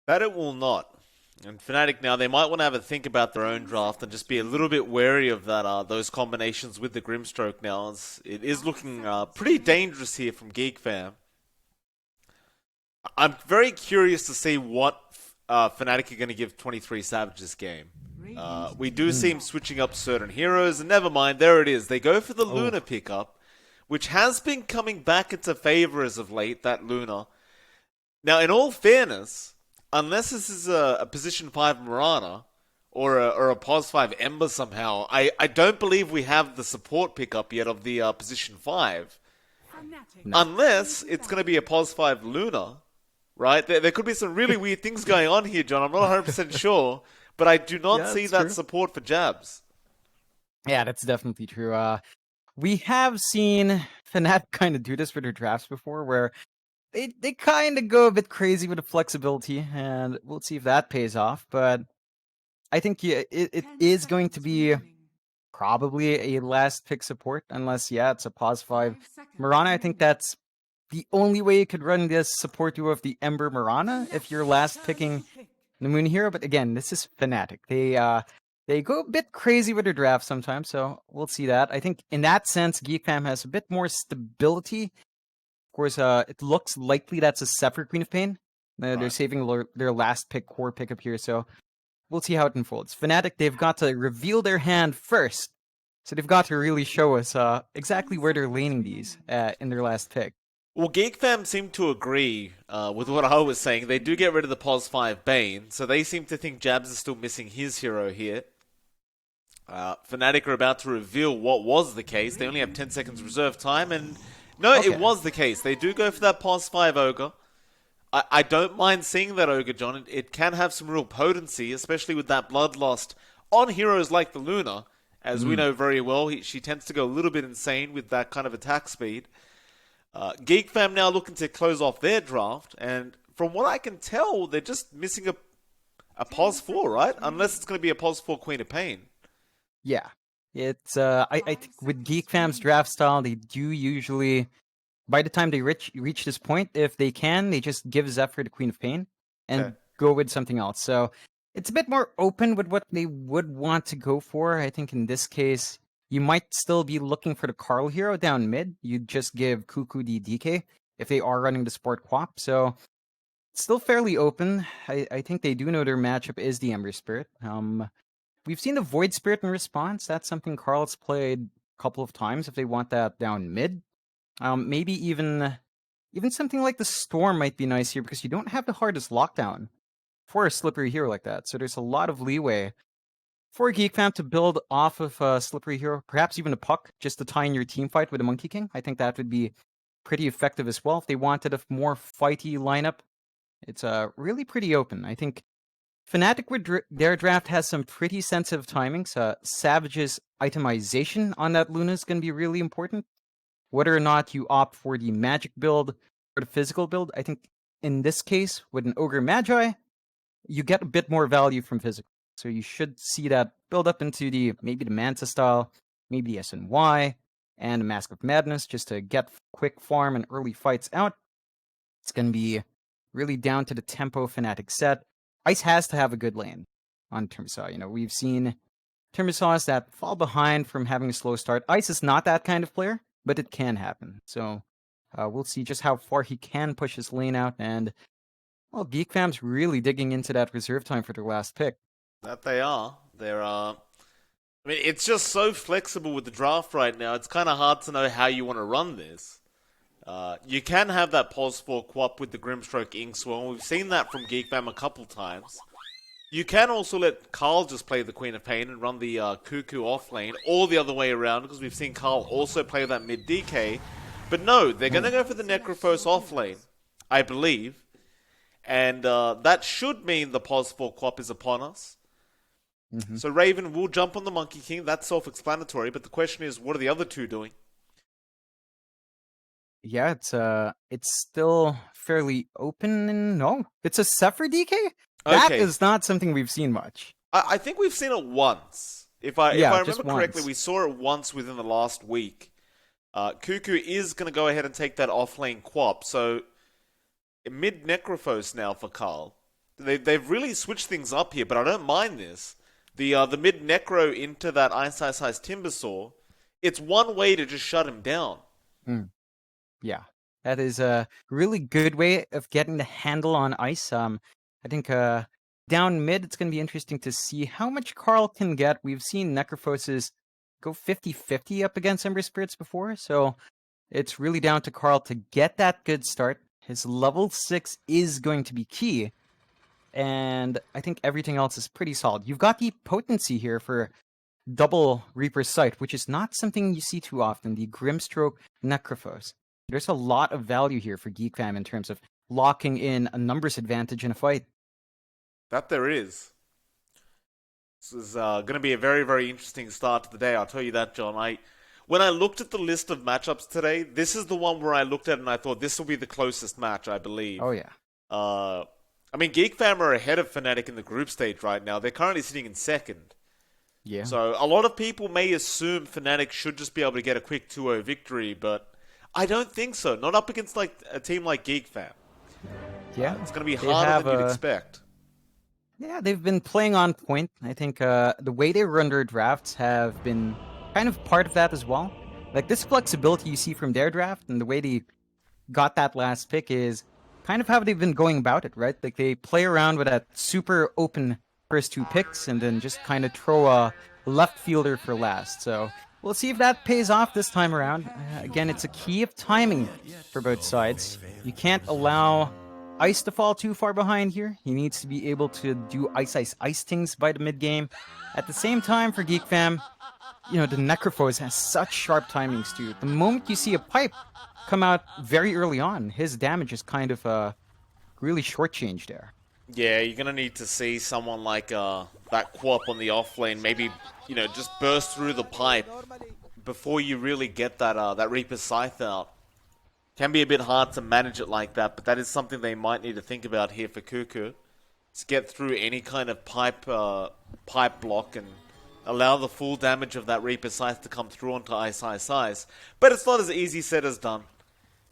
That it will not. And Fnatic now, they might want to have a think about their own draft and just be a little bit wary of that those combinations with the Grimstroke now. As it is looking pretty dangerous here from GeekFam. I'm very curious to see what Fnatic are going to give 23 Savage this game. We do see him switching up certain heroes, and never mind, there it is. They go for the Oh, Luna pickup, which has been coming back into favor as of late, that Luna. Now, in all fairness, unless this is a position 5 Mirana or a pos 5 Ember somehow, I don't believe we have the support pickup yet of the position 5. no. Unless it's going to be a pos 5 Luna, right? There could be some really weird things going on here, John. I'm not 100% sure, but I do not Yeah, see that's that true. support for Jabs. Yeah, that's definitely true. We have seen Fnatic kind of do this for their drafts before, where they kind of go a bit crazy with the flexibility, and we'll see if that pays off. But I think yeah, it is going to be probably a last pick support, unless yeah, it's a pos 5 Mirana. I think that's the only way you could run this support duo of the Ember Mirana if you're last picking the Moon Hero. But again, this is Fnatic. They go a bit crazy with their draft sometimes, so we'll see that. I think in that sense, GeekFam has a bit more stability. Of course, it looks likely that's a Separate Queen of Pain. They're Right. saving their last pick, core pick up here, so we'll see how it unfolds. Fnatic, they've got to reveal their hand first, so they've got to really show us exactly where they're laning these in their last pick. Well, GeekFam seem to agree with what I was saying. They do get rid of the pos 5 Bane, so they seem to think Jabs is still missing his hero here. Fnatic are about to reveal what was the case. They only have 10 seconds reserve time, and no, it Okay. was the case. They do go for that pos 5 Ogre. I don't mind seeing that Ogre, John. It can have some real potency, especially with that Bloodlust on heroes like the Luna. As we Mm. know very well, she tends to go a little bit insane with that kind of attack speed. GeekFam now looking to close off their draft, and from what I can tell, they're just missing a pos 4, right? Unless it's going to be a pos 4 Queen of Pain. Yeah. It's I think with Geek Fam's draft style, they do usually by the time they reach this point, if they can, they just give Zephyr the Queen of Pain Okay. and go with something else. So it's a bit more open with what they would want to go for. I think in this case, you might still be looking for the Carl hero down mid. You just give Cuckoo the DK if they are running the Sport Quap. So it's still fairly open. I think they do know their matchup is the Ember Spirit. We've seen the Void Spirit in response. That's something Carl's played a couple of times if they want that down mid. Maybe even something like the Storm might be nice here because you don't have the hardest lockdown for a slippery hero like that. So there's a lot of leeway for GeekFam to build off of a slippery hero, perhaps even a Puck, just to tie in your team fight with a Monkey King. I think that would be pretty effective as well. If they wanted a more fighty lineup, it's really pretty open. I think Fnatic with their draft has some pretty sensitive timings. Savage's itemization on that Luna is going to be really important. Whether or not you opt for the magic build or the physical build, I think in this case, with an Ogre Magi, you get a bit more value from physical. So you should see that build up into the maybe the Manta style, maybe the SNY, and the Mask of Madness just to get quick farm and early fights out. It's going to be really down to the tempo Fnatic set. Ice has to have a good lane on Timbersaw. You know, we've seen Timbersaws that fall behind from having a slow start. Ice is not that kind of player, but it can happen. So we'll see just how far he can push his lane out. And, well, Geek Fam's really digging into that reserve time for their last pick. That they are. I mean, it's just so flexible with the draft right now. It's kind of hard to know how you want to run this. You can have that pulse for Quap with the Grimstroke Inkswell. We've seen that from GeekFam a couple times. You can also let Carl just play the Queen of Pain and run the Cuckoo off lane, or the other way around, because we've seen Carl also play that mid DK. But no, they're going to go for the Necrophos off lane, I believe. And that should mean the pos for Quap is upon us. Mm-hmm. So Raven will jump on the Monkey King. That's self-explanatory. But the question is, what are the other two doing? Yeah, it's still fairly open. No, it's a Zephyr DK. That Okay, is not something we've seen much. I think we've seen it once. If I Yeah, just remember correctly, once. we saw it once within the last week. Cuckoo is going to go ahead and take that off lane Quap. So mid Necrophos now for Carl. They've really switched things up here, but I don't mind this. The mid Necro into that Ice Timbersaw, it's one way to just shut him down. Yeah, that is a really good way of getting the handle on ice. I think down mid, it's going to be interesting to see how much Carl can get. We've seen Necrophoses go 50-50 up against Ember Spirits before, so it's really down to Carl to get that good start. His level 6 is going to be key, and I think everything else is pretty solid. You've got the potency here for double Reaper's Sight, which is not something you see too often, the Grimstroke Necrophos. There's a lot of value here for GeekFam in terms of locking in a numbers advantage in a fight. That there is. This is going to be a very, very interesting start to the day. I'll tell you that, John. When I looked at the list of matchups today, this is the one where I looked at it and I thought this will be the closest match, I believe. Oh, yeah. I mean, GeekFam are ahead of Fnatic in the group stage right now. They're currently sitting in second. Yeah. So a lot of people may assume Fnatic should just be able to get a quick 2-0 victory, but I don't think so. Not up against like a team like GeekFam. Yeah. It's going to be harder than you'd expect. Yeah, they've been playing on point. I think the way they run their drafts have been kind of part of that as well. Like this flexibility you see from their draft and the way they got that last pick is kind of how they've been going about it, right? Like they play around with that super open first 2 picks and then just kind of throw a left fielder for last. So we'll see if that pays off this time around. Again, it's a key of timing for both sides. You can't allow Ice to fall too far behind here. He needs to be able to do ice things by the mid game. At the same time, for GeekFam, you know, the Necrophos has such sharp timings too. The moment you see a pipe come out very early on, his damage is kind of really shortchanged there. Yeah, you're going to need to see someone like that Quap on the off lane maybe, you know, just burst through the pipe before you really get that Reaper Scythe out. Can be a bit hard to manage it like that, but that is something they might need to think about here for Cuckoo. To get through any kind of pipe block and allow the full damage of that Reaper Scythe to come through onto Ice. But it's not as easy said as done.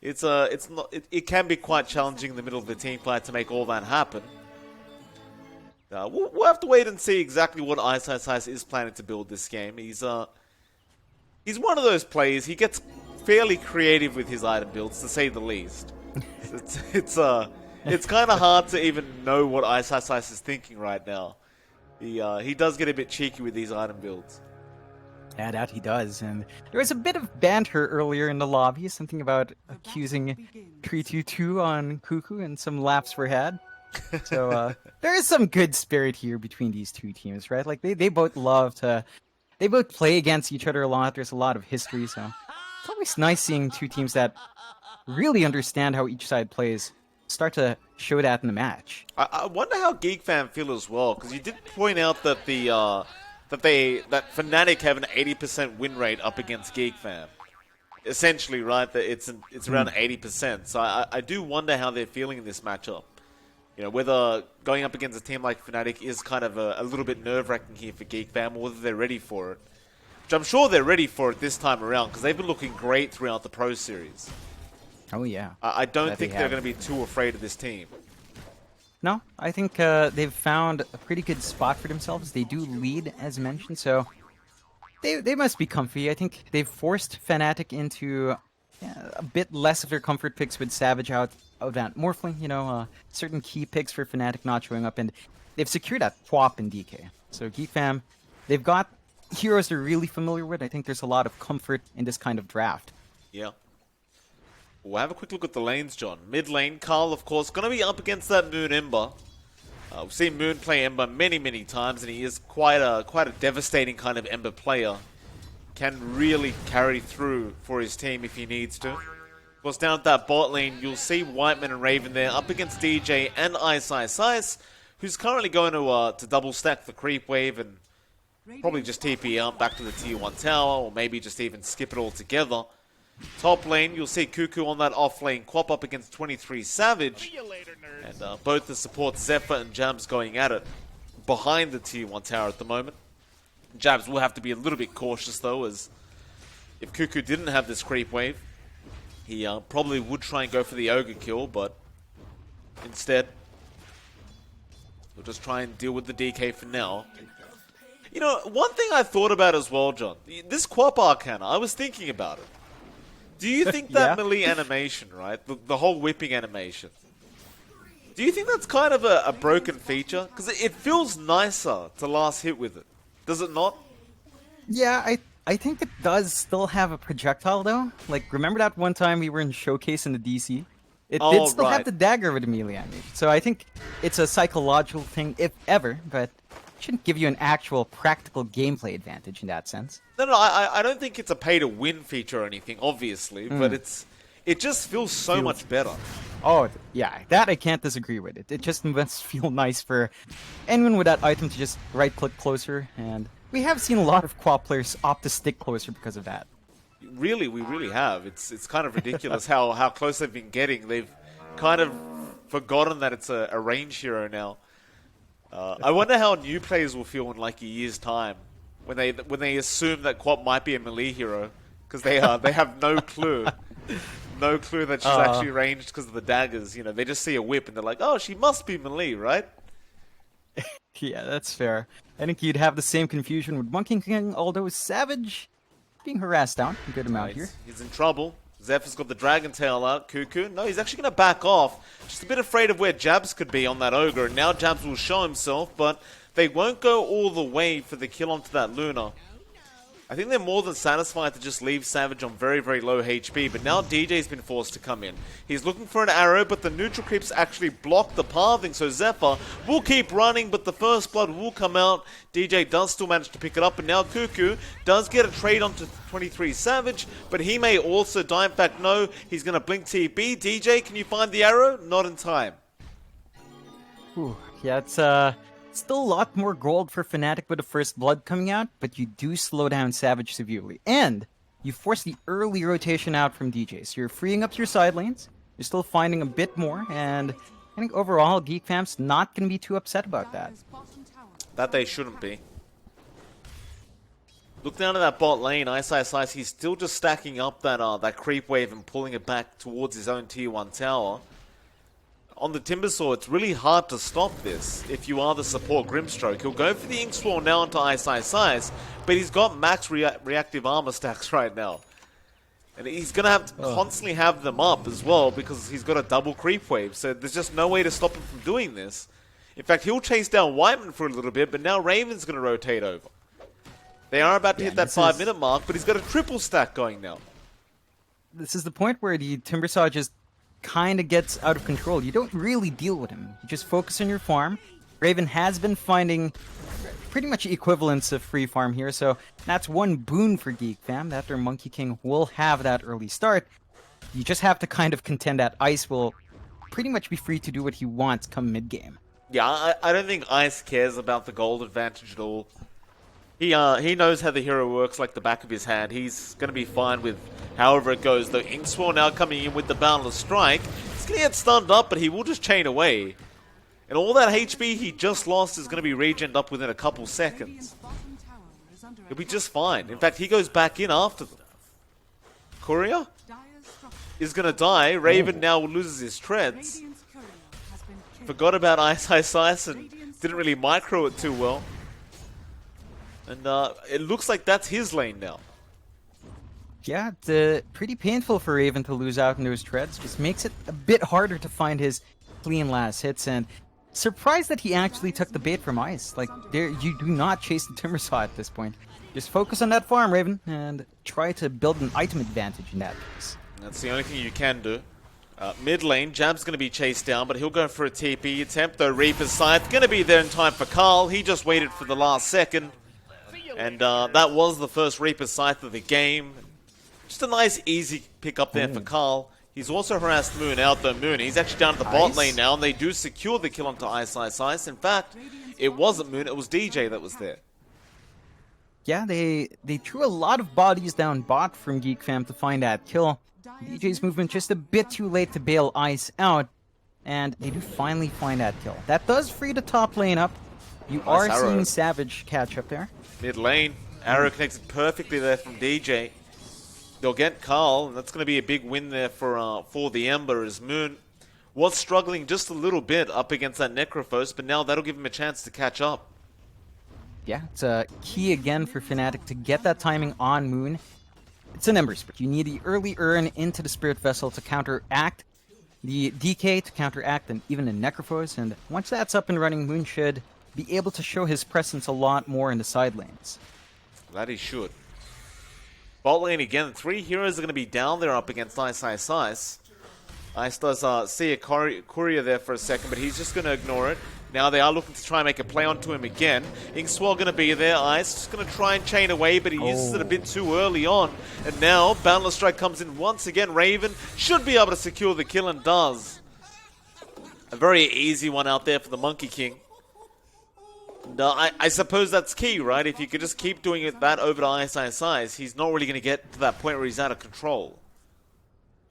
It can be quite challenging in the middle of the team fight to make all that happen. We'll have to wait and see exactly what Ice is planning to build this game. He's one of those players. He gets fairly creative with his item builds, to say the least. It's kind of hard to even know what Ice is thinking right now. He does get a bit cheeky with these item builds. Yeah, that he does. And there was a bit of banter earlier in the lobby, something about accusing 322 on Cuckoo, and some laughs were had. So there is some good spirit here between these two teams, right? Like they both they both play against each other a lot. There's a lot of history, so it's always nice seeing two teams that really understand how each side plays start to show that in the match. I wonder how GeekFam feel as well, because you did point out that that Fnatic have an 80% win rate up against GeekFam. Essentially, right? That it's around 80%. So I do wonder how they're feeling in this matchup. You know, whether going up against a team like Fnatic is kind of a little bit nerve-wracking here for GeekFam, or whether they're ready for it. Which I'm sure they're ready for it this time around, because they've been looking great throughout the Pro Series. Oh, yeah. I don't think they're going to be too afraid of this team. No, I think they've found a pretty good spot for themselves. They do lead, as mentioned, so they must be comfy. I think they've forced Fnatic into a bit less of their comfort picks with Savage out of that Morphling, you know, certain key picks for Fnatic not showing up, and they've secured that Quap and DK. So GeekFam, they've got heroes they're really familiar with. I think there's a lot of comfort in this kind of draft. Yeah. We'll have a quick look at the lanes, John. Mid lane, Carl, of course, going to be up against that Moon Ember. We've seen Moon play Ember many, many times, and he is quite a devastating kind of Ember player. Can really carry through for his team if he needs to. Of course, down at that bot lane, you'll see Whiteman and Raven there up against DJ and Ice, who's currently going to double stack the creep wave and probably just TP out back to the tier 1 tower, or maybe just even skip it altogether. Top lane, you'll see Cuckoo on that off lane, Quap up against 23 Savage, and both the supports Zephyr and Jams going at it behind the tier 1 tower at the moment. Jams will have to be a little bit cautious though, as if Cuckoo didn't have this creep wave, he probably would try and go for the Ogre kill, but instead We'll just try and deal with the DK for now. You know, one thing I thought about as well, John. This Quap Arcana, I was thinking about it. Do you think that Yeah. melee animation, right? The whole whipping animation. Do you think that's kind of a broken feature? Because it feels nicer to last hit with it. Does it not? Yeah, I think it does still have a projectile though. Like, remember that one time we were in Showcase in the DC? It Oh, did still right. have the dagger with the melee animation. So I think it's a psychological thing, if ever, but it shouldn't give you an actual practical gameplay advantage in that sense. No, I don't think it's a pay-to-win feature or anything, obviously, but it just feels so much better. Oh, yeah, that I can't disagree with. It just must feel nice for anyone with that item to just right-click closer, and we have seen a lot of quad players opt to stick closer because of that. Really, we really have. It's kind of ridiculous how close they've been getting. They've kind of forgotten that it's a range hero now. I wonder how new players will feel in like a year's time when they assume that Quap might be a melee hero because they have no clue. No clue that she's actually ranged because of the daggers. You know, they just see a whip and they're like, "Oh, she must be melee, right?" Yeah, that's fair. I think you'd have the same confusion with Monkey King, although Savage being harassed down a good amount here. He's in trouble. Zephyr's got the Dragon Tail out. Cuckoo. No, he's actually going to back off. Just a bit afraid of where Jabs could be on that Ogre. And now Jabs will show himself, but they won't go all the way for the kill onto that Luna. I think they're more than satisfied to just leave Savage on very, very low HP, but now DJ's been forced to come in. He's looking for an arrow, but the neutral creeps actually block the pathing, so Zephyr will keep running, but the first blood will come out. DJ does still manage to pick it up, and now Cuckoo does get a trade onto 23 Savage, but he may also die. In fact, no, he's going to blink TB. DJ, can you find the arrow? Not in time. Whew. Yeah, it's still a lot more gold for Fnatic with the first blood coming out, but you do slow down Savage severely. And you force the early rotation out from DJ, so you're freeing up your side lanes, you're still finding a bit more, and I think overall GeekFam's not going to be too upset about that. That they shouldn't be. Look down at that bot lane, Ice, he's still just stacking up that creep wave and pulling it back towards his own tier 1 tower. On the Timbersaw, it's really hard to stop this if you are the support Grimstroke. He'll go for the Ink Swarm now onto Ice, but he's got max reactive armor stacks right now. And he's going to have to constantly have them up as well because he's got a double creep wave, so there's just no way to stop him from doing this. In fact, he'll chase down Whiteman for a little bit, but now Raven's going to rotate over. They are about to hit that 5-minute mark, but he's got a triple stack going now. This is the point where the Timbersaw just kind of gets out of control. You don't really deal with him. You just focus on your farm. Raven has been finding pretty much equivalents of free farm here, so that's one boon for GeekFam, that their Monkey King will have that early start. You just have to kind of contend that Ice will pretty much be free to do what he wants come mid-game. Yeah, I don't think Ice cares about the gold advantage at all. He knows how the hero works like the back of his hand. He's going to be fine with however it goes. Though Inksworn now coming in with the Boundless Strike. He's going to get stunned up, but he will just chain away. And all that HP he just lost is going to be regened up within a couple seconds. He'll be just fine. In fact, he goes back in after them. Courier is going to die. Raven now loses his treads. Forgot about Ice and didn't really micro it too well. And it looks like that's his lane now. Yeah, it's pretty painful for Raven to lose out in those treads. Just makes it a bit harder to find his clean last hits. And surprised that he actually took the bait from Ice. Like, you do not chase the Timbersaw at this point. Just focus on that farm, Raven, and try to build an item advantage in that case. That's the only thing you can do. Mid lane, Jab's going to be chased down, but he'll go for a TP attempt, though Reaper's Scythe going to be there in time for Carl. He just waited for the last second. And that was the first Reaper's Scythe of the game. Just a nice, easy pick up there for Carl. He's also harassed Moon out, though Moon. He's actually down at the bot lane now, and they do secure the kill onto Ice. In fact, it wasn't Moon, it was DJ that was there. Yeah, they threw a lot of bodies down bot from GeekFam to find that kill. DJ's movement just a bit too late to bail Ice out, and they do finally find that kill. That does free the top lane up. You are seeing Savage catch up there. Mid lane, arrow connected perfectly there from DJ. They'll get Carl, and that's going to be a big win there for the Ember as Moon was struggling just a little bit up against that Necrophos, but now that'll give him a chance to catch up. Yeah, it's a key again for Fnatic to get that timing on Moon. It's an Ember Spirit. You need the early Urn into the Spirit Vessel to counteract the DK, to counteract and even a Necrophos, and once that's up and running, Moon should be able to show his presence a lot more in the side lanes. That he should. Bot lane again, 3 heroes are going to be down there up against Ice. Ice does see a courier there for a second, but he's just going to ignore it. Now they are looking to try and make a play onto him again. Inkswell going to be there. Ice just going to try and chain away, but he uses it a bit too early on. And now Boundless Strike comes in once again. Raven should be able to secure the kill and does. A very easy one out there for the Monkey King. No, I suppose that's key, right? If you could just keep doing it that over to Ice, he's not really going to get to that point where he's out of control.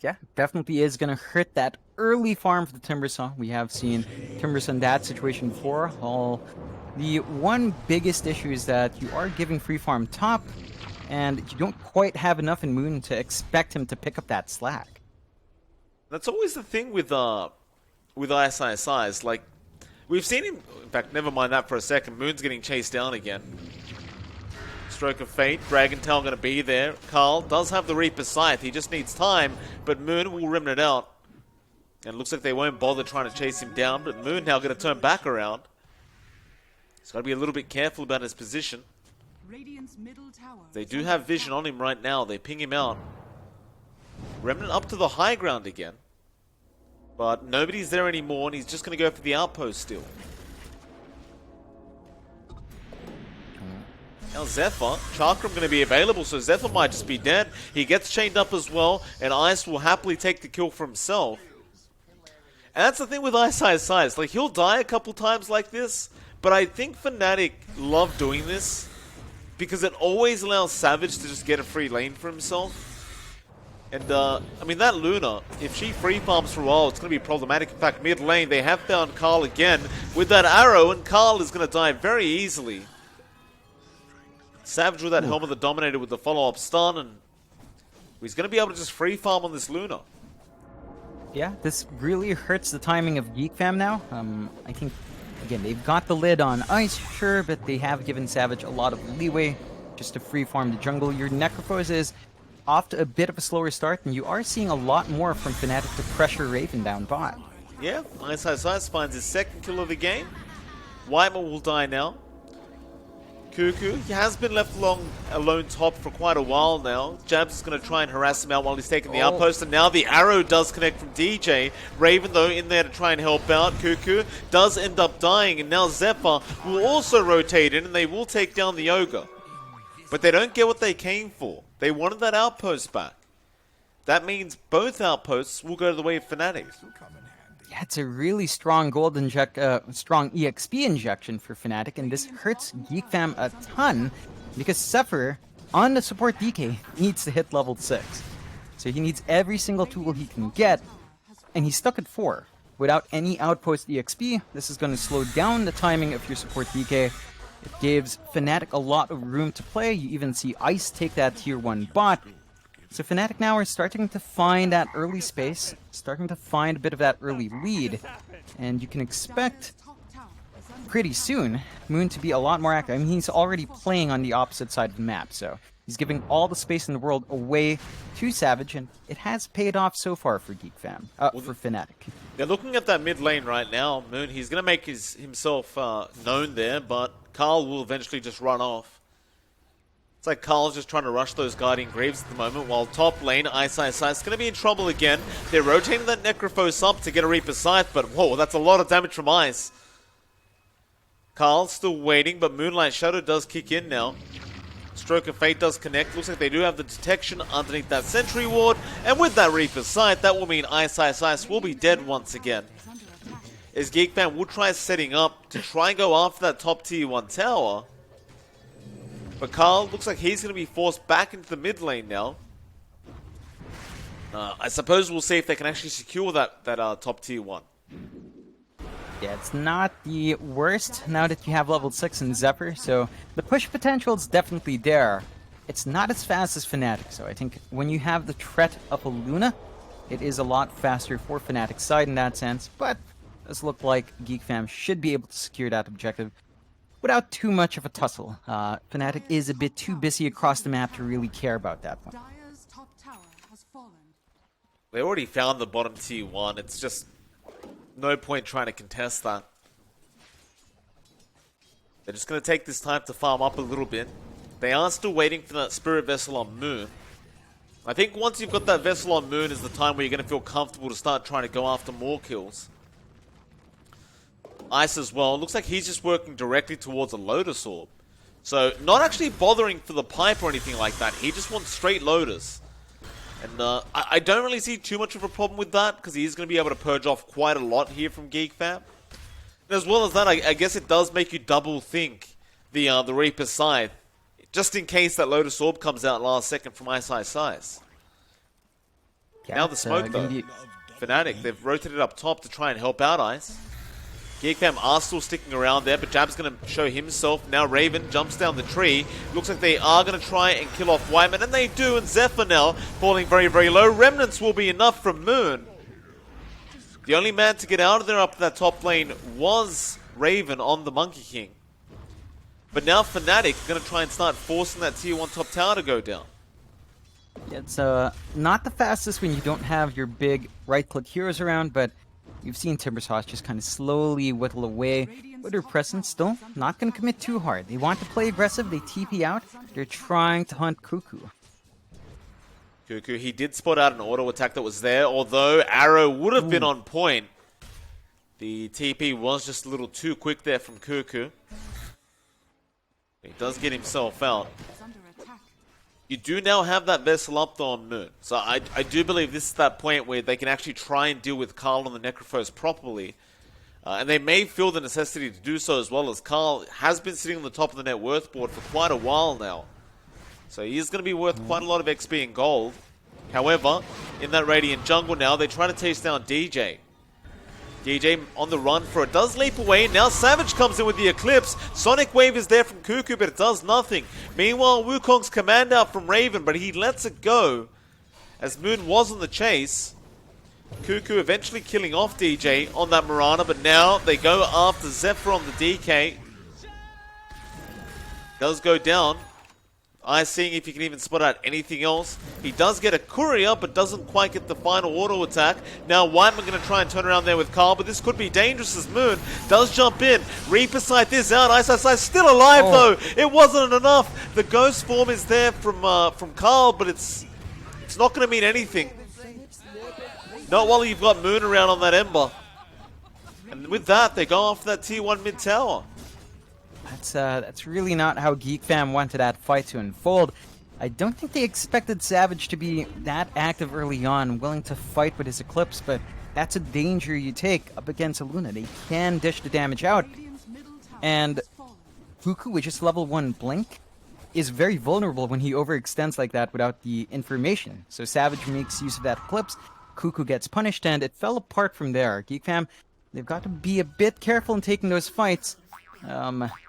Yeah, definitely is going to hurt that early farm for the Timbersaw. We have seen Timbersaw in that situation before. The one biggest issue is that you are giving free farm top, and you don't quite have enough in Moon to expect him to pick up that slack. That's always the thing with Ice. Like, we've seen him... In fact, never mind that for a second. Moon's getting chased down again. Stroke of Fate. Dragon Tail going to be there. Carl does have the Reaper's Scythe. He just needs time, but Moon will rim it out. And it looks like they won't bother trying to chase him down, but Moon now going to turn back around. He's got to be a little bit careful about his position. They do have vision on him right now. They ping him out. Remnant up to the high ground again. But nobody's there anymore, and he's just going to go for the outpost still. Now Zephyr, Chakram going to be available, so Zephyr might just be dead. He gets chained up as well, and Ice will happily take the kill for himself. And that's the thing with Ice. Like, he'll die a couple times like this, but I think Fnatic love doing this because it always allows Savage to just get a free lane for himself. And, I mean, that Luna, if she free farms for a while, it's going to be problematic. In fact, mid lane, they have found Carl again with that arrow, and Carl is going to die very easily. Savage with that Helm of the Dominator with the follow-up stun, and he's going to be able to just free farm on this Luna. Yeah, this really hurts the timing of GeekFam now. I think, again, they've got the lid on Ice, sure, but they have given Savage a lot of leeway just to free farm the jungle. Your Necrophos is off to a bit of a slower start, and you are seeing a lot more from Fnatic to pressure Raven down bot. Yeah, Ice finds his second kill of the game. Whitemore will die now. Cuckoo, he has been left alone top for quite a while now. Jabs is going to try and harass him out while he's taking the outpost, and now the arrow does connect from DJ. Raven, though, in there to try and help out. Cuckoo does end up dying, and now Zephyr will also rotate in, and they will take down the Ogre. But they don't get what they came for. They wanted that outpost back. That means both outposts will go to the way of Fnatic. Yeah, it's a really strong strong EXP injection for Fnatic, and this hurts GeekFam a ton because Zephyr on the support DK needs to hit level 6. So he needs every single tool he can get, and he's stuck at 4. Without any outpost EXP, this is going to slow down the timing of your support DK. It gives Fnatic a lot of room to play. You even see Ice take that tier 1 bot. So Fnatic now are starting to find that early space, starting to find a bit of that early lead, and you can expect pretty soon Moon to be a lot more active. I mean, he's already playing on the opposite side of the map, so he's giving all the space in the world away to Savage, and it has paid off so far for GeekFam, for Fnatic. They're looking at that mid lane right now. Moon, he's going to make himself known there, but Carl will eventually just run off. It's like Carl's just trying to rush those Guardian Graves at the moment, while top lane, Ice is going to be in trouble again. They're rotating that Necrophos up to get a Reaper's Scythe, but whoa, that's a lot of damage from Ice. Carl's still waiting, but Moonlight Shadow does kick in now. Stroke of Fate does connect. Looks like they do have the detection underneath that Sentry Ward, and with that Reaper's Scythe, that will mean Ice will be dead once again. As GeekFam will try setting up to try and go after that top tier 1 tower. But Carl looks like he's going to be forced back into the mid lane now. I suppose we'll see if they can actually secure that top tier 1. Yeah, it's not the worst now that you have level 6 in Zephyr, so the push potential is definitely there. It's not as fast as Fnatic, so I think when you have the threat of a Luna, It is a lot faster for Fnatic's side in that sense, but it does look like GeekFam should be able to secure that objective without too much of a tussle. Fnatic is a bit too busy across the map to really care about that one. Dire's top tower has fallen. They already found the bottom tier 1. It's just no point trying to contest that. They're just going to take this time to farm up a little bit. They are still waiting for that Spirit Vessel on Moon. I think once you've got that Vessel on Moon is the time where you're going to feel comfortable to start trying to go after more kills. Ice as well. Looks like he's just working directly towards a Lotus Orb. So, not actually bothering for the pipe or anything like that. He just wants straight Lotus. And I don't really see too much of a problem with that, because he is going to be able to purge off quite a lot here from GeekFam. And as well as that, I guess it does make you double think the Reaper's Scythe, just in case that Lotus Orb comes out last second from Ice. Yeah, Now the smoke though. Fnatic, they've rotated up top to try and help out Ice. GeekFam are still sticking around there, but Jab's going to show himself. Now Raven jumps down the tree. Looks like they are going to try and kill off Whiteman, and they do, and Zephyr now falling very, very low. Remnants will be enough from Moon. The only man to get out of there up that top lane was Raven on the Monkey King. But now Fnatic are going to try and start forcing that tier 1 top tower to go down. Yeah, it's not the fastest when you don't have your big right-click heroes around, but you've seen Timbersauce just kind of slowly whittle away with her presence. Still, not going to commit too hard. They want to play aggressive. They TP out. They're trying to hunt Cuckoo. Cuckoo, he did spot out an auto attack that was there, although Arrow would have been on point. The TP was just a little too quick there from Cuckoo. He does get himself out. You do now have that vessel up though on Moon. So I do believe this is that point where they can actually try and deal with Carl and the Necrophos properly. And they may feel the necessity to do so, as well as Carl has been sitting on the top of the net worth board for quite a while now. So he is going to be worth quite a lot of XP and gold. However, in that Radiant jungle now, they try to chase down DJ. DJ on the run for it, does leap away. Now Savage comes in with the Eclipse. Sonic Wave is there from Cuckoo, but it does nothing. Meanwhile, Wukong's command out from Raven, but he lets it go as Moon was on the chase. Cuckoo eventually killing off DJ on that Mirana, but now they go after Zephyr on the DK. Does go down. Ice seeing if he can even spot out anything else. He does get a courier, but doesn't quite get the final auto attack. Now Whiteman going to try and turn around there with Carl, but this could be dangerous as Moon does jump in. Reaper Scythe is out. Ice still alive though. It wasn't enough. The ghost form is there from Carl, but it's not going to mean anything. Not while you've got Moon around on that Ember. And with that, they go after that tier 1 mid tower. That's really not how GeekFam wanted that fight to unfold. I don't think they expected Savage to be that active early on, willing to fight with his Eclipse, but that's a danger you take up against a Luna. They can dish the damage out. And Cuckoo, with just level 1 Blink, is very vulnerable when he overextends like that without the information. So Savage makes use of that Eclipse, Cuckoo gets punished, and it fell apart from there. GeekFam, they've got to be a bit careful in taking those fights.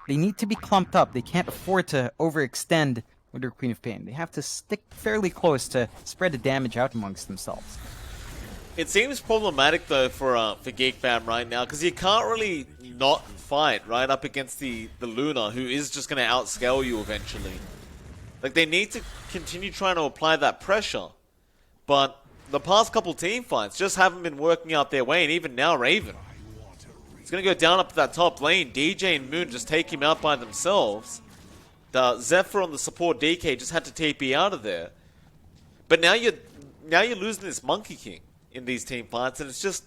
They need to be clumped up. They can't afford to overextend with their Queen of Pain. They have to stick fairly close to spread the damage out amongst themselves. It seems problematic though for GeekFam right now, because you can't really not fight right up against the Luna, who is just going to outscale you eventually. Like, they need to continue trying to apply that pressure, but the past couple team fights just haven't been working out their way, and even now Raven. He's going to go down up to that top lane. DJ and Moon just take him out by themselves. Zephyr on the support DK just had to TP out of there. But now you're losing this Monkey King in these team fights, and it's just,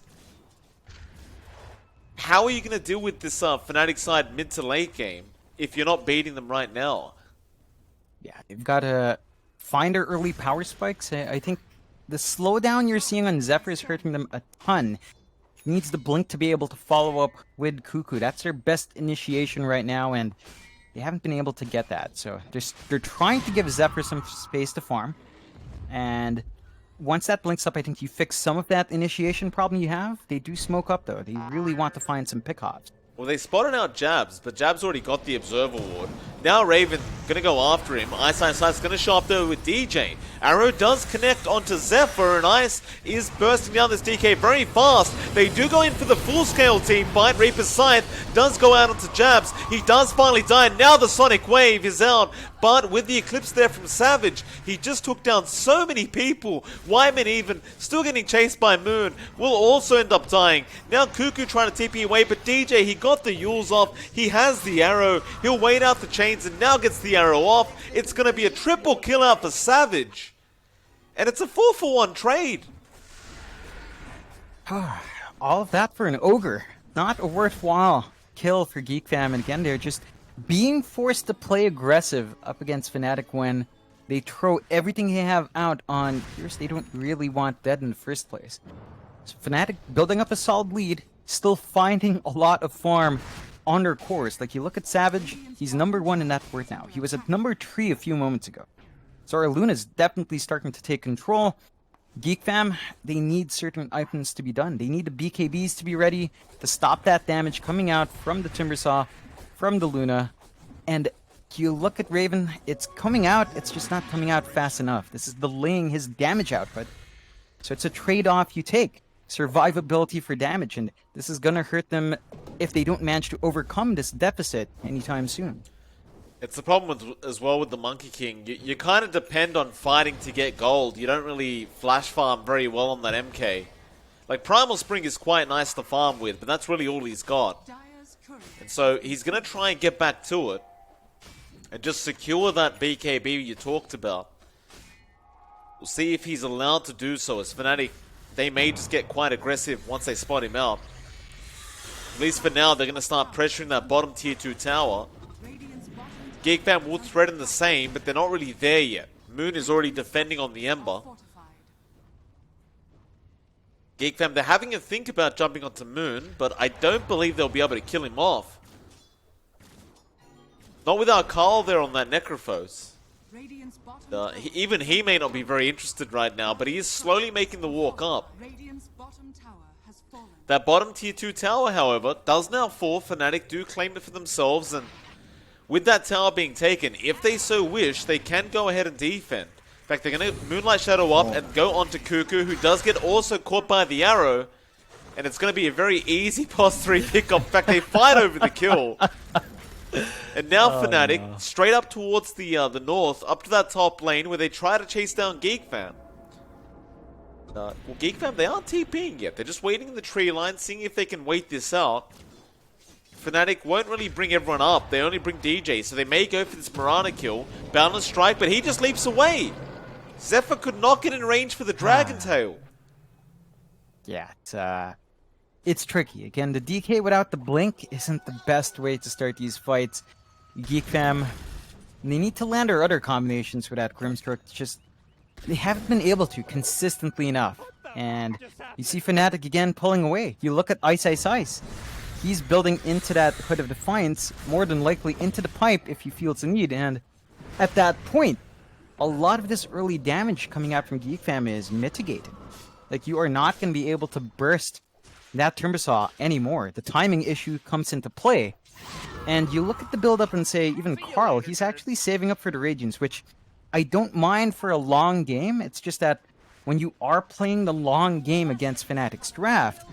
how are you going to deal with this Fnatic side mid to late game if you're not beating them right now? Yeah, you've got to find their early power spikes. I think the slowdown you're seeing on Zephyr is hurting them a ton. Needs the Blink to be able to follow up with Cuckoo. That's their best initiation right now, and they haven't been able to get that. So they're trying to give Zephyr some space to farm. And once that blinks up, I think you fix some of that initiation problem you have. They do smoke up, though. They really want to find some pick-offs. Well, they spotted out Jabs, but Jabs already got the Observer Ward. Now Raven gonna go after him. Ice gonna show up there with DJ. Arrow does connect onto Zephyr, and Ice is bursting down this DK very fast. They do go in for the full-scale team fight. Reaper's Scythe does go out onto Jabs. He does finally die. Now the Sonic Wave is out, but with the Eclipse there from Savage, he just took down so many people. Wyman even still getting chased by Moon will also end up dying. Now Cuckoo trying to TP away, but DJ, he got the Yules off. He has the arrow. He'll wait out the chains and now gets the arrow off. It's going to be a triple kill out for Savage. And it's a 4-for-1 trade. All of that for an ogre. Not a worthwhile kill for GeekFam. And again, they're just being forced to play aggressive up against Fnatic when they throw everything they have out on heroes they don't really want dead in the first place. So Fnatic building up a solid lead, still finding a lot of farm on their cores. Like, you look at Savage, he's number 1 in that board now. He was at number 3 a few moments ago. So our Luna's definitely starting to take control. GeekFam, they need certain items to be done. They need the BKBs to be ready to stop that damage coming out from the Timbersaw, from the Luna. And you look at Raven, it's coming out, it's just not coming out fast enough. This is delaying his damage output. So it's a trade-off you take. Survivability for damage, and this is gonna hurt them if they don't manage to overcome this deficit anytime soon. It's the problem as well with the Monkey King. You kind of depend on fighting to get gold. You don't really flash farm very well on that MK. Like, Primal Spring is quite nice to farm with, but that's really all he's got. And so he's going to try and get back to it and just secure that BKB you talked about. We'll see if he's allowed to do so, as Fnatic, they may just get quite aggressive once they spot him out. At least for now, they're going to start pressuring that bottom tier 2 tower. GeekFam will threaten the same, but they're not really there yet. Moon is already defending on the Ember. GeekFam, they're having a think about jumping onto Moon, but I don't believe they'll be able to kill him off. Not without Carl there on that Necrophos. Even he may not be very interested right now, but he is slowly making the walk up. That bottom tier 2 tower, however, does now fall. Fnatic do claim it for themselves, and with that tower being taken, if they so wish, they can go ahead and defend. In fact, they're going to Moonlight Shadow up and go onto Cuckoo, who does get also caught by the arrow. And it's going to be a very easy past 3 pickup. In fact, they fight over the kill. And now Fnatic, straight up towards the north, up to that top lane, where they try to chase down GeekFam. Well, GeekFam, they aren't TPing yet. They're just waiting in the tree line, seeing if they can wait this out. Fnatic won't really bring everyone up. They only bring DJ, so they may go for this Mirana kill. Boundless Strike, but he just leaps away. Zephyr could not get in range for the Dragon Tail. Yeah, it's tricky. Again, the DK without the blink isn't the best way to start these fights. GeekFam, they need to land their other combinations without Grimstroke. It's just, they haven't been able to consistently enough. And you see Fnatic again pulling away. You look at Ice. He's building into that Hood of Defiance, more than likely into the pipe if he feels the need, and at that point, a lot of this early damage coming out from GeekFam is mitigated. Like, you are not going to be able to burst that Timbersaw anymore. The timing issue comes into play, and you look at the build-up and say, even Carl, he's actually saving up for the Radiance, which I don't mind for a long game. It's just that when you are playing the long game against Fnatic's draft,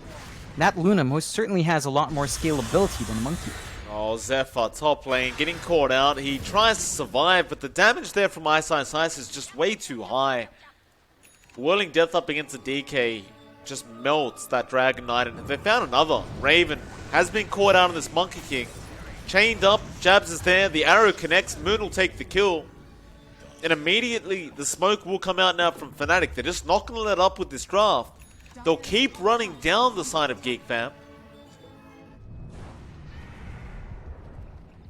that Luna most certainly has a lot more scalability than Monkey. Oh, Zephyr, top lane, getting caught out. He tries to survive, but the damage there from Ice is just way too high. Whirling Death up against the DK just melts that Dragon Knight, and they found another. Raven has been caught out on this Monkey King. Chained up, Jabs is there, the arrow connects, Moon will take the kill. And immediately, the smoke will come out now from Fnatic. They're just not going to let up with this draft. They'll keep running down the side of GeekFam.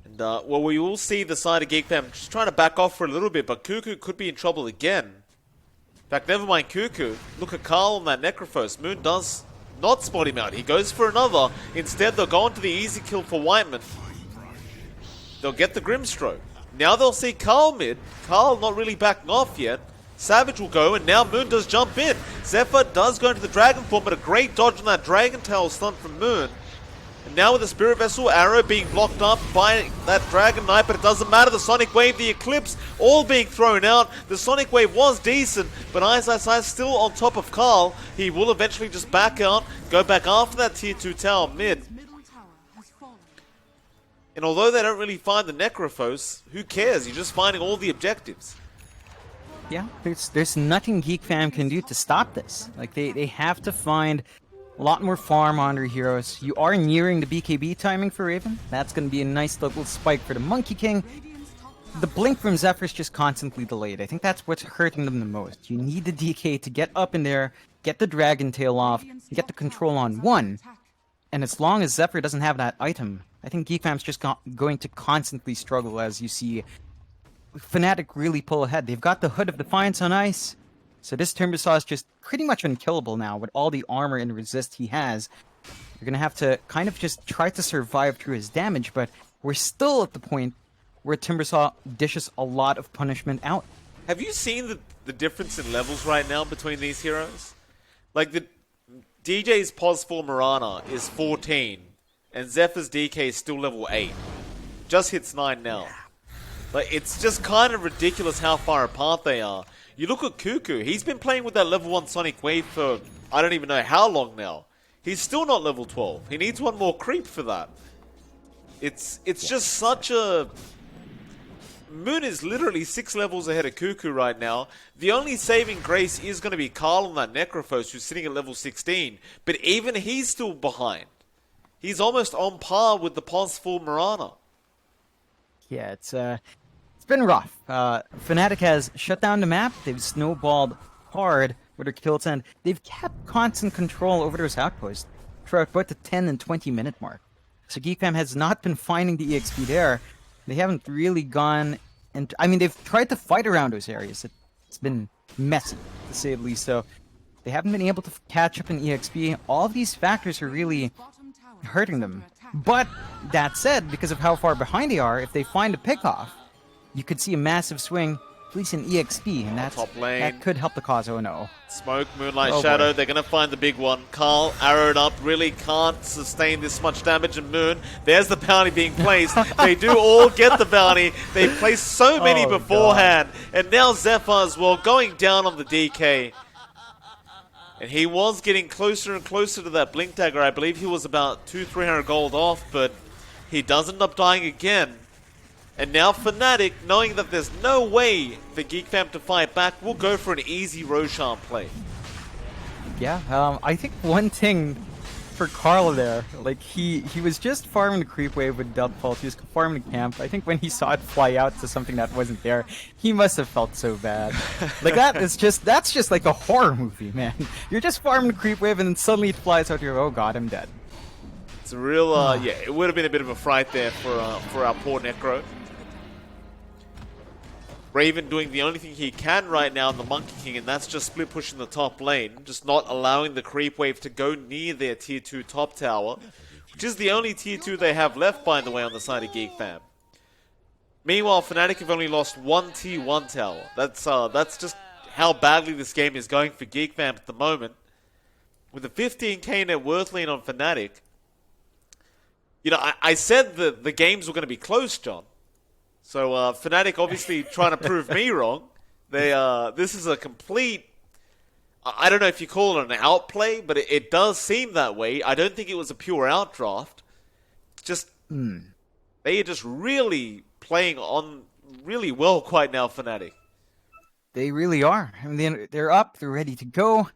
And, well, we will see the side of GeekFam just trying to back off for a little bit, but Cuckoo could be in trouble again. In fact, never mind Cuckoo. Look at Carl on that Necrophos. Moon does not spot him out. He goes for another. Instead, they'll go on to the easy kill for Whiteman. They'll get the Grimstroke. Now they'll see Carl mid. Carl not really backing off yet. Savage will go, and now Moon does jump in. Zephyr does go into the Dragon form, but a great dodge on that Dragon Tail stun from Moon. And now with the Spirit Vessel, Arrow being blocked up by that Dragon Knight, but it doesn't matter. The Sonic Wave, the Eclipse, all being thrown out. The Sonic Wave was decent, but Ice still on top of Carl. He will eventually just back out, go back after that tier 2 tower mid. And although they don't really find the Necrophos, who cares? You're just finding all the objectives. Yeah, there's nothing GeekFam can do to stop this. Like, they have to find a lot more farm on their heroes. You are nearing the BKB timing for Raven. That's going to be a nice little spike for the Monkey King. The blink from Zephyr is just constantly delayed. I think that's what's hurting them the most. You need the DK to get up in there, get the Dragon Tail off, get the control on one. And as long as Zephyr doesn't have that item, I think GeekFam's just going to constantly struggle as you see Fnatic really pull ahead. They've got the Hood of Defiance on ice. So this Timbersaw is just pretty much unkillable now with all the armor and resist he has. You're going to have to kind of just try to survive through his damage, but we're still at the point where Timbersaw dishes a lot of punishment out. Have you seen the difference in levels right now between these heroes? Like, the DJ's Pos for Mirana is 14, and Zephyr's DK is still level 8. Just hits 9 now. Like, it's just kind of ridiculous how far apart they are. You look at Cuckoo, he's been playing with that level 1 Sonic Wave for I don't even know how long now. He's still not level 12. He needs one more creep for that. It's just such a... Moon is literally 6 levels ahead of Cuckoo right now. The only saving grace is going to be Carl on that Necrophos, who's sitting at level 16. But even he's still behind. He's almost on par with the Pos for Mirana. Yeah, it's been rough. Fnatic has shut down the map. They've snowballed hard with their kills, and they've kept constant control over those outposts throughout both the 10 and 20 minute mark. So GeekFam has not been finding the EXP there. They haven't really gone, and I mean, they've tried to fight around those areas. It's been messy, to say the least. So they haven't been able to catch up in EXP. All of these factors are really hurting them. But that said, because of how far behind they are, if they find a pickoff, you could see a massive swing, at least in EXP, and Top lane. that could help the cause. Oh no. Smoke, Moonlight, Oh, Shadow, boy. they're going to find the big one. Carl, arrowed up, really can't sustain this much damage. And Moon, there's the bounty being placed. They do all get the bounty. They place so many Oh, beforehand. And now Zephyr as well, going down on the DK. And he was getting closer and closer to that Blink Dagger. I believe he was about 200-300 gold off, but he does end up dying again. And now Fnatic, knowing that there's no way for GeekFam to fight back, will go for an easy Roshan play. Yeah, I think one thing for Carl there, like he was just farming the creep wave with Deadfall. He was farming the camp. I think when he saw it fly out to something that wasn't there, he must have felt so bad. Like that's just like a horror movie, man. You're just farming the creep wave and then suddenly it flies out. You're, oh god, I'm dead. It's a real, yeah, it would have been a bit of a fright there for our poor Necro. Raven doing the only thing he can right now in the Monkey King, and that's just split pushing the top lane, just not allowing the creep wave to go near their tier 2 top tower, which is the only tier 2 they have left, by the way, on the side of GeekFam. Meanwhile, Fnatic have only lost one tier 1 tower. That's just how badly this game is going for GeekFam at the moment. With a 15k net worth lean on Fnatic, you know, I said that the games were going to be close, John. So Fnatic obviously trying to prove me wrong. This is a complete, I don't know if you call it an outplay, but it does seem that way. I don't think it was a pure outdraft. Just, they are just really playing on really well quite now, Fnatic. They really are. I mean, they're up, they're ready to go.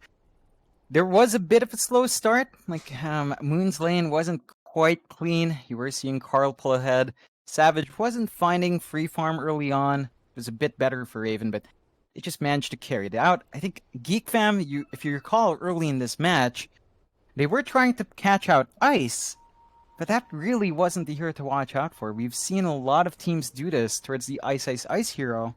There was a bit of a slow start. Like, Moon's lane wasn't quite clean. You were seeing Carl pull ahead. Savage wasn't finding free farm early on. It was a bit better for Raven, but they just managed to carry it out. I think GeekFam, if you recall early in this match, they were trying to catch out Ice, but that really wasn't the hero to watch out for. We've seen a lot of teams do this towards the Ice hero,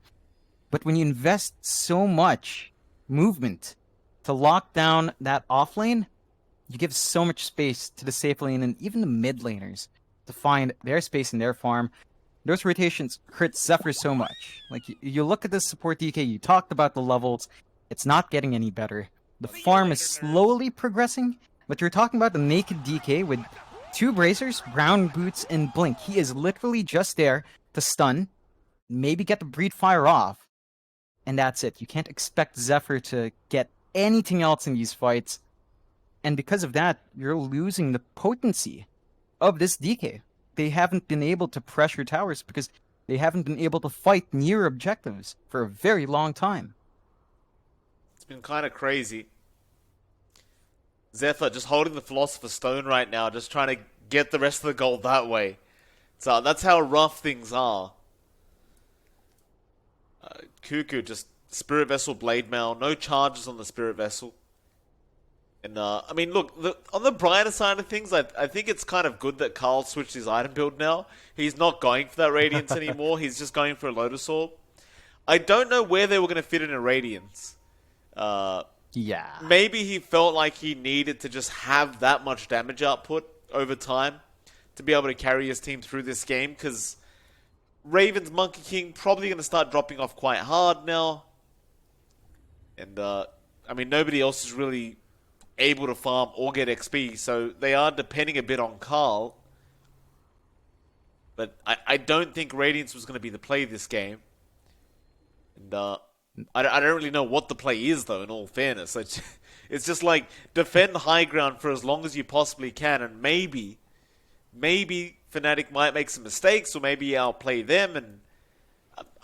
but when you invest so much movement to lock down that off lane, you give so much space to the safe lane and even the mid laners to find their space in their farm. Those rotations hurt Zephyr so much. Like, you look at this support DK, you talked about the levels, it's not getting any better. The farm is slowly progressing, but you're talking about the naked DK with 2 bracers, brown boots, and blink. He is literally just there to stun, maybe get the breed fire off, and that's it. You can't expect Zephyr to get anything else in these fights, and because of that, you're losing the potency of this DK. They haven't been able to pressure towers because they haven't been able to fight near objectives for a very long time. It's been kind of crazy. Zephyr just holding the Philosopher's Stone right now, just trying to get the rest of the gold that way. So that's how rough things are. Cuckoo just Spirit Vessel Blade Mail, no charges on the Spirit Vessel. And I mean, look, on the brighter side of things, I think it's kind of good that Carl switched his item build now. He's not going for that Radiance anymore. He's just going for a Lotus Orb. I don't know where they were going to fit in a Radiance. Yeah. Maybe he felt like he needed to just have that much damage output over time to be able to carry his team through this game, because Raven's Monkey King probably going to start dropping off quite hard now. And, I mean, nobody else is really able to farm or get XP, so they are depending a bit on Carl. But I don't think Radiance was going to be the play this game. And I don't really know what the play is, though, in all fairness. It's just like, defend high ground for as long as you possibly can, and maybe Fnatic might make some mistakes, or maybe outplay them, and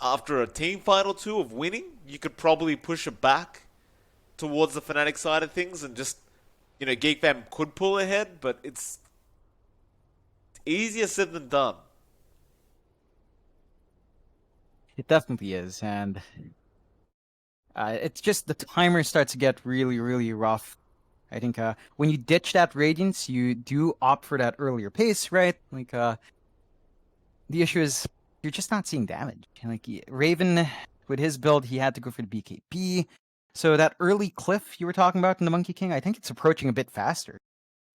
after a team fight or two of winning, you could probably push it back towards the Fnatic side of things, and just, you know, GeekFam could pull ahead, but it's easier said than done. It definitely is, and it's just the timer starts to get really, really rough. I think when you ditch that Radiance, you do opt for that earlier pace, right? Like, the issue is you're just not seeing damage. Like, Raven, with his build, he had to go for the BKB. So that early cliff you were talking about in the Monkey King, I think it's approaching a bit faster.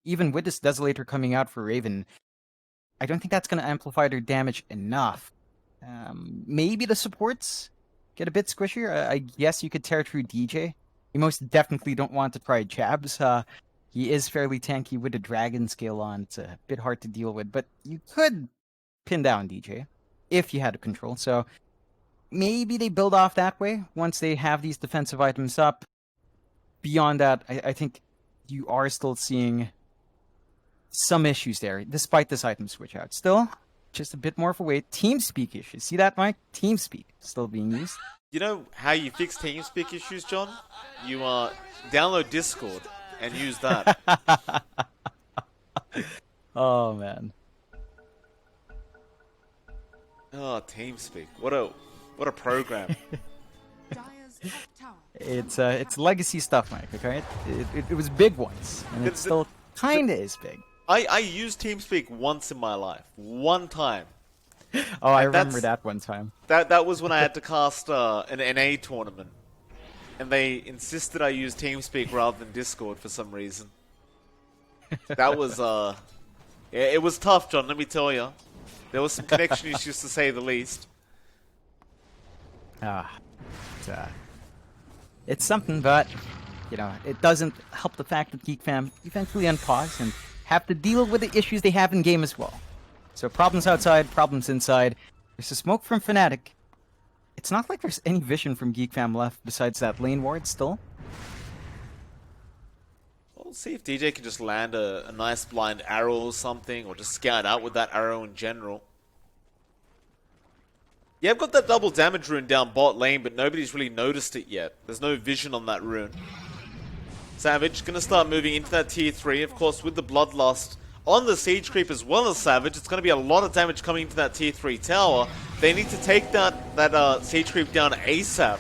Even with this Desolator coming out for Raven, I don't think that's going to amplify their damage enough. Maybe the supports get a bit squishier. I guess you could tear through DJ. You most definitely don't want to try Jabs. He is fairly tanky with a Dragon Scale on. It's a bit hard to deal with, but you could pin down DJ if you had a control. So maybe they build off that way once they have these defensive items up. Beyond that, I think you are still seeing some issues there, despite this item switch out. Still, just a bit more of a weight. TeamSpeak issues. See that, Mike? TeamSpeak still being used. You know how you fix TeamSpeak issues, John? You download Discord and use that. Oh, man. Oh, TeamSpeak. What a program. Dire's top tower. It's legacy stuff, Mike, okay? It was big once, and it still kind of is big. I used TeamSpeak once in my life. One time. Oh, I remember that one time. That was when I had to cast an NA tournament. And they insisted I use TeamSpeak rather than Discord for some reason. That was, yeah, it was tough, John, let me tell you. There was some connection issues, to say the least. It's something, but, you know, it doesn't help the fact that GeekFam eventually unpause and have to deal with the issues they have in game as well. So problems outside, problems inside. There's a smoke from Fnatic. It's not like there's any vision from GeekFam left besides that lane ward still. We'll see if DJ can just land a nice blind arrow or something, or just scout out with that arrow in general. Yeah, I've got that double damage rune down bot lane, but nobody's really noticed it yet. There's no vision on that rune. Savage gonna start moving into that tier 3, of course, with the Bloodlust on the Siege Creep as well as Savage. It's going to be a lot of damage coming into that tier 3 tower. They need to take that Siege Creep down ASAP.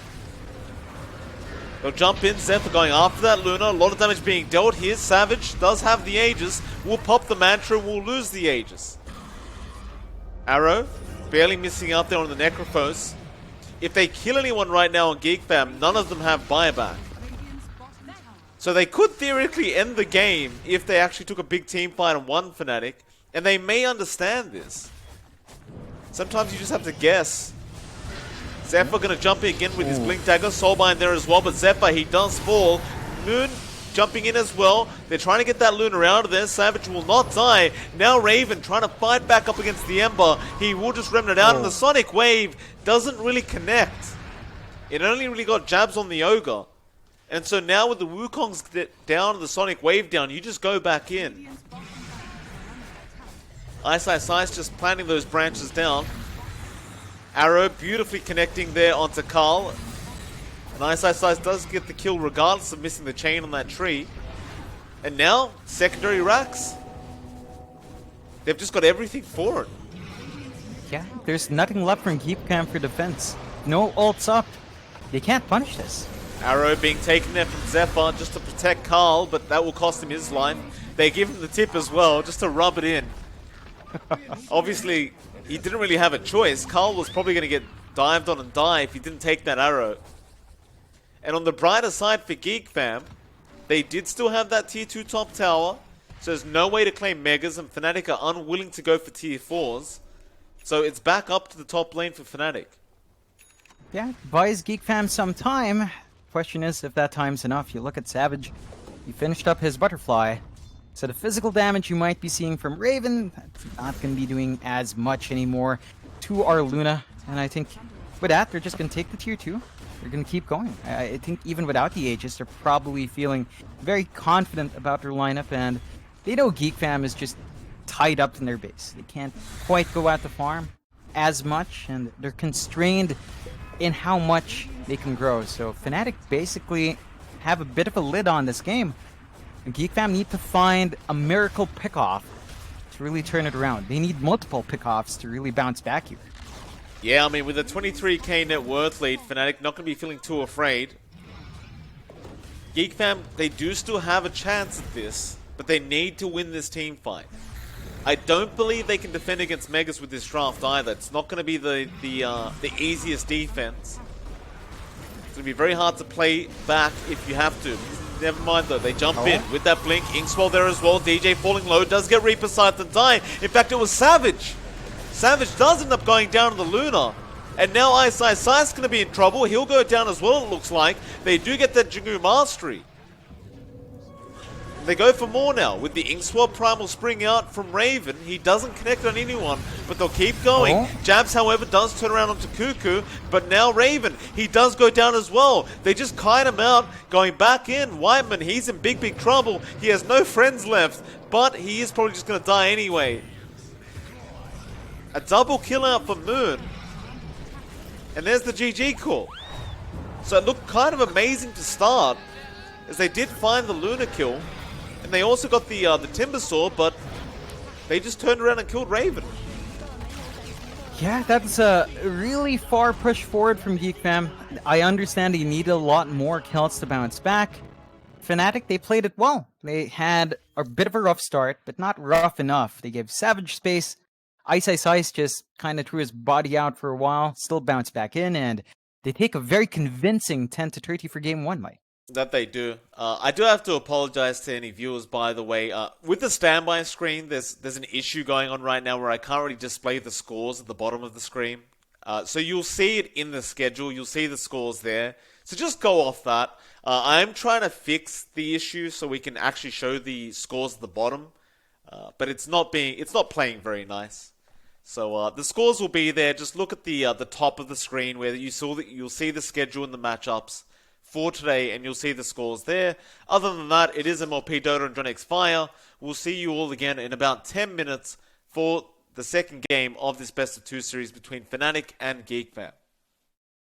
They'll jump in, Zephyr going after that Luna. A lot of damage being dealt here. Savage does have the Aegis. We'll pop the Mantra, we'll lose the Aegis. Arrow, barely missing out there on the Necrophos. If they kill anyone right now on GeekFam, none of them have buyback. So they could theoretically end the game if they actually took a big team fight and won Fnatic. And they may understand this. Sometimes you just have to guess. Zephyr gonna jump in again with his Blink Dagger. Soulbind there as well, but Zephyr, he does fall. Moon jumping in as well. They're trying to get that Luna out of there. Savage will not die. Now Raven trying to fight back up against the Ember. He will just remnant out, and the Sonic Wave doesn't really connect. It only really got jabs on the Ogre. And so now with the Wukongs down and the Sonic Wave down, you just go back in. Ice just planting those branches down. Arrow beautifully connecting there onto Carl. And Ice does get the kill regardless of missing the chain on that tree. And now, secondary racks. They've just got everything for it. Yeah, there's nothing left from GeekFam for defense. No ults up. They can't punish this. Arrow being taken there from Zephyr just to protect Carl, but that will cost him his line. They give him the tip as well, just to rub it in. Obviously, he didn't really have a choice. Carl was probably going to get dived on and die if he didn't take that arrow. And on the brighter side for GeekFam, they did still have that tier 2 top tower, so there's no way to claim Megas, and Fnatic are unwilling to go for tier 4s. So it's back up to the top lane for Fnatic. Yeah, buys GeekFam some time. Question is if that time's enough. You look at Savage, he finished up his butterfly. So the physical damage you might be seeing from Raven, that's not going to be doing as much anymore to our Luna. And I think with that, they're just going to take the tier 2. They're going to keep going. I think even without the Aegis, they're probably feeling very confident about their lineup. And they know GeekFam is just tied up in their base. They can't quite go out the farm as much. And they're constrained in how much they can grow. So Fnatic basically have a bit of a lid on this game. And GeekFam need to find a miracle pickoff to really turn it around. They need multiple pickoffs to really bounce back here. Yeah, I mean, with a 23k net worth lead, Fnatic not going to be feeling too afraid. GeekFam, they do still have a chance at this, but they need to win this team fight. I don't believe they can defend against Megas with this draft either. It's not going to be the easiest defense. It's going to be very hard to play back if you have to. Never mind though, they jump in with that blink. Inkswell there as well. DJ falling low, does get Reaper Scythe and die. In fact, it was Savage. Savage does end up going down to the Luna. And now Ice Ice going to be in trouble. He'll go down as well, it looks like. They do get that Jingu Mastery. They go for more now with the Inkswell Primal Spring out from Raven. He doesn't connect on anyone, but they'll keep going. Jabs, however, does turn around onto Cuckoo, but now Raven, he does go down as well. They just kite him out, going back in. Whiteman, he's in big, big trouble. He has no friends left, but he is probably just going to die anyway. A double kill out for Moon. And there's the GG call. So it looked kind of amazing to start, as they did find the Luna kill. And they also got the Timber Saw, but they just turned around and killed Raven. Yeah, that's a really far push forward from GeekFam. I understand you need a lot more kills to bounce back. Fnatic, they played it well. They had a bit of a rough start, but not rough enough. They gave Savage space. Ice just kind of threw his body out for a while, still bounced back in, and they take a very convincing 10-30 for game 1, Mike. That they do. I do have to apologize to any viewers, by the way. With the standby screen, there's an issue going on right now where I can't really display the scores at the bottom of the screen. So you'll see it in the schedule. You'll see the scores there. So just go off that. I'm trying to fix the issue so we can actually show the scores at the bottom. But it's not playing very nice. So the scores will be there. Just look at the top of the screen where you'll see the schedule and the matchups for today, and you'll see the scores there. Other than that, it is MLP Dota and johnxfire. We'll see you all again in about 10 minutes for the second game of this best of 2 series between Fnatic and GeekFam.